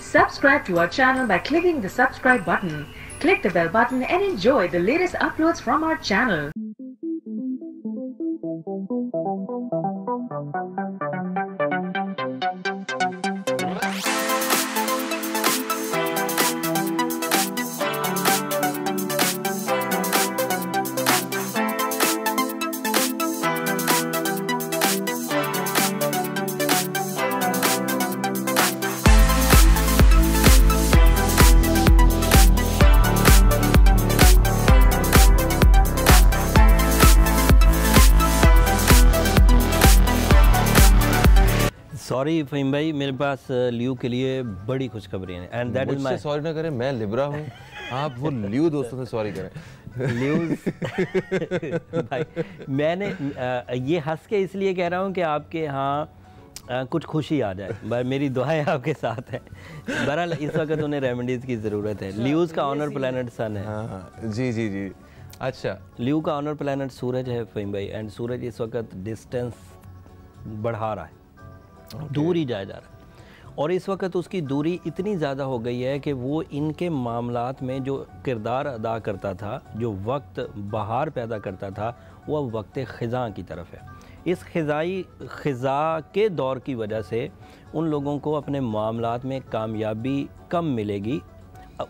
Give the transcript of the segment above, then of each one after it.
Subscribe to our channel by clicking the subscribe button. Click the bell button and enjoy the latest uploads from our channel. Sorry Faheem भाई, मेरे पास लियू के लिए बड़ी खुशखबरी है and that is my. Sorry ना करें, मैं लिब्रा हूँ, आप वो लियू दोस्तों से सॉरी करें। लियू भाई मैंने ये हंस के इसलिए कह रहा हूँ कि आपके यहाँ कुछ खुशी आ जाए, मेरी दुआएं आपके साथ है। बहरहाल इस वक्त उन्हें रेमेडीज़ की ज़रूरत है। लियूज़ का ऑनर प्लैनेट सन है। हाँ जी जी जी। अच्छा, लियू का ऑनर प्लैनेट सूरज है फ़हीम भाई, एंड सूरज इस वक्त डिस्टेंस बढ़ा रहा है, दूर ही जाया जा रहा है। और इस वक्त उसकी दूरी इतनी ज़्यादा हो गई है कि वो इनके मामलात में जो किरदार अदा करता था, जो वक्त बहार पैदा करता था, वो अब वक्त ख़िज़ा की तरफ है। इस ख़िज़ा के दौर की वजह से उन लोगों को अपने मामलात में कामयाबी कम मिलेगी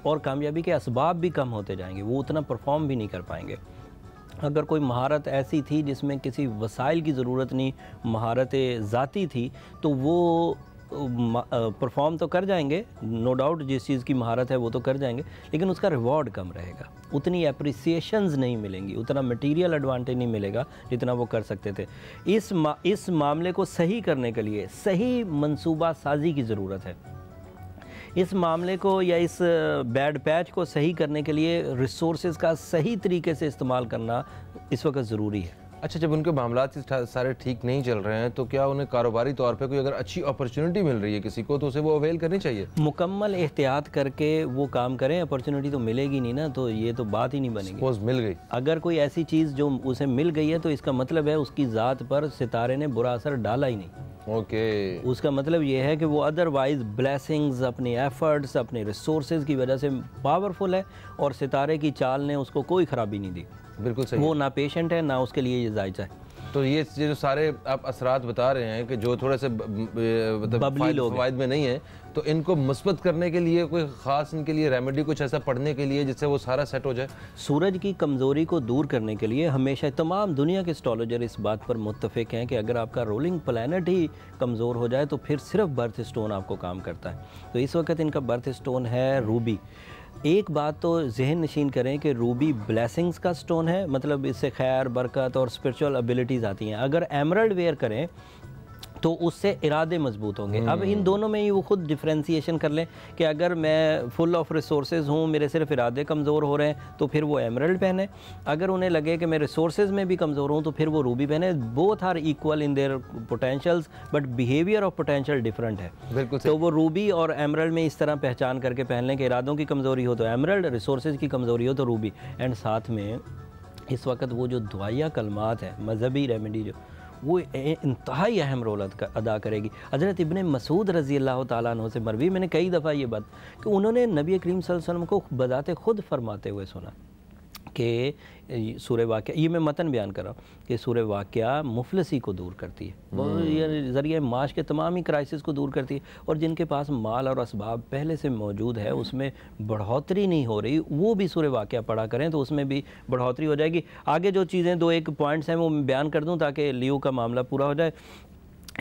और कामयाबी के असबाब भी कम होते जाएंगे, वो उतना परफॉर्म भी नहीं कर पाएंगे। अगर कोई महारत ऐसी थी जिसमें किसी वसाइल की ज़रूरत नहीं, महारत ज़ाती थी, तो वो परफॉर्म तो कर जाएंगे, नो डाउट। जिस चीज़ की महारत है वो तो कर जाएंगे, लेकिन उसका रिवॉर्ड कम रहेगा, उतनी एप्रिसिएशंस नहीं मिलेंगी, उतना मटेरियल एडवांटेज नहीं मिलेगा जितना वो कर सकते थे। इस मामले को सही करने के लिए सही मंसूबा साजी की ज़रूरत है। इस मामले को या इस बैड पैच को सही करने के लिए रिसोर्सेज का सही तरीके से इस्तेमाल करना इस वक्त ज़रूरी है। अच्छा, जब उनके मामलात सारे ठीक नहीं चल रहे हैं तो क्या उन्हें कारोबारी तौर पे कोई अगर अच्छी अपॉर्चुनिटी मिल रही है किसी को, तो उसे वो अवेल करनी चाहिए? मुकम्मल एहतियात करके वो काम करें। अपॉर्चुनिटी तो मिलेगी नहीं ना, तो ये तो बात ही नहीं बनेगी। सपोज मिल गई, अगर कोई ऐसी चीज़ जो उसे मिल गई है, तो इसका मतलब है उसकी ज़ात पर सितारे ने बुरा असर डाला ही नहीं। ओके, उसका मतलब ये है कि वो अदरवाइज़ ब्लेसिंग्स, अपने एफर्ट्स, अपने रिसोर्सेज की वजह से पावरफुल है और सितारे की चाल ने उसको कोई ख़राबी नहीं दी। बिल्कुल सही। वो ना पेशेंट है ना उसके लिए ये जायज़ा है। तो ये जो सारे आप असरात बता रहे हैं कि जो थोड़े से मतलब फ़वाइद में नहीं है, तो इनको मुस्बत करने के लिए कोई ख़ास इनके लिए रेमेडी कुछ ऐसा पढ़ने के लिए जिससे वो सारा सेट हो जाए? सूरज की कमज़ोरी को दूर करने के लिए हमेशा तमाम दुनिया के एस्ट्रोलॉजर इस बात पर मुत्तफ़िक हैं कि अगर आपका रोलिंग प्लैनेट ही कमज़ोर हो जाए तो फिर सिर्फ बर्थ स्टोन आपको काम करता है। तो इस वक्त इनका बर्थ स्टोन है रूबी। एक बात तो जहन नशीन करें कि रूबी ब्लेसिंग्स का स्टोन है, मतलब इससे खैर, बरकत और स्पिरिचुअल एबिलिटीज़ आती हैं। अगर एमरल्ड वेयर करें तो उससे इरादे मजबूत होंगे। अब इन दोनों में ही वो खुद डिफ्रेंसिएशन कर लें कि अगर मैं फुल ऑफ रिसोर्सेज हूँ, मेरे सिर्फ इरादे कमज़ोर हो रहे हैं, तो फिर वो एमरल्ड पहने। अगर उन्हें लगे कि मैं रिसोर्सेज में भी कमज़ोर हूँ, तो फिर वो रूबी पहने। Both are equal in their potentials, but behaviour of potential different है। बिल्कुल। तो वो रूबी और एमरल्ड में इस तरह पहचान करके पहन लें कि इरादों की कमज़ोरी हो तो एमरल्ड, रिसोर्सेज की कमज़ोरी हो तो रूबी। एंड साथ में इस वक्त वो जो दुआया कलमात है, मजहबी रेमेडी, जो वो इंतहाई अहम रोल अदा करेगी। हज़रत इब्ने मसूद रज़ी अल्लाह ताला अन्हु से मरवी, मैंने कई दफ़ा ये बात कि उन्होंने नबी करीम सल्लल्लाहु अलैहि वसल्लम को बजाते खुद फरमाते हुए सुना कि सूरह वाक़िया, ये मैं मतन बयान कर रहा हूँ कि सूरह वाक़िया मुफलसी को दूर करती है, वो ये ज़रिए माश के तमाम ही क्राइसिस को दूर करती है। और जिनके पास माल और असबाब पहले से मौजूद है, उसमें बढ़ोतरी नहीं हो रही, वो भी सूरह वाक़िया पढ़ा करें तो उसमें भी बढ़ोतरी हो जाएगी। आगे जो चीज़ें दो एक पॉइंट्स हैं वो मैं बयान कर दूँ ताकि लियो का मामला पूरा हो जाए।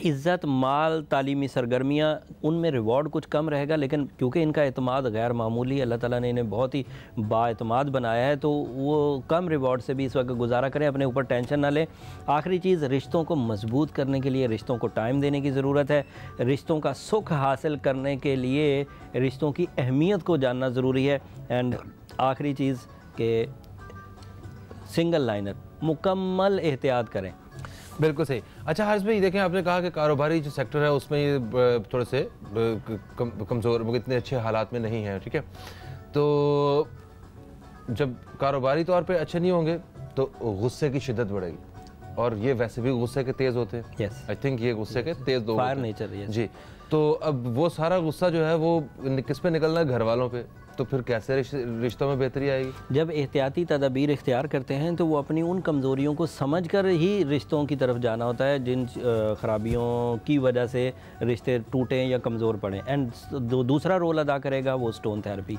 इज़्ज़त, माल, तालीमी सरगर्मियाँ, उनमें रिवॉर्ड कुछ कम रहेगा, लेकिन क्योंकि इनका एतमाद गैर मामूली, अल्लाह ताला ने इन्हें बहुत ही बाएतमाद बनाया है, तो वो कम रिवॉर्ड से भी इस वक्त गुजारा करें, अपने ऊपर टेंशन ना लें। आखिरी चीज़, रिश्तों को मजबूत करने के लिए रिश्तों को टाइम देने की ज़रूरत है। रिश्तों का सुख हासिल करने के लिए रिश्तों की अहमियत को जानना ज़रूरी है। एंड आखिरी चीज़ के सिंगल लाइनर, मुकम्मल एहतियात करें। बिल्कुल सही। अच्छा हारिस भाई, देखें आपने कहा कि कारोबारी जो सेक्टर है उसमें ये थोड़े से कमज़ोर, इतने अच्छे हालात में नहीं है, ठीक है। तो जब कारोबारी तौर पे अच्छे नहीं होंगे तो गुस्से की शिद्दत बढ़ेगी, और ये वैसे भी गुस्से के तेज़ होते हैं। yes. आई थिंक ये गुस्से के तेज़ लोग फायर नेचर। जी। तो अब वो सारा गुस्सा जो है वो किस पे निकलना है, घर वालों पे, तो फिर कैसे रिश्तों में बेहतरी आएगी? जब एहतियाती तदाबीर इख्तियार करते हैं तो वो अपनी उन कमज़ोरियों को समझ कर ही रिश्तों की तरफ जाना होता है जिन ख़राबियों की वजह से रिश्ते टूटें या कमज़ोर पड़ें। एंड दूसरा रोल अदा करेगा वो स्टोन थेरेपी।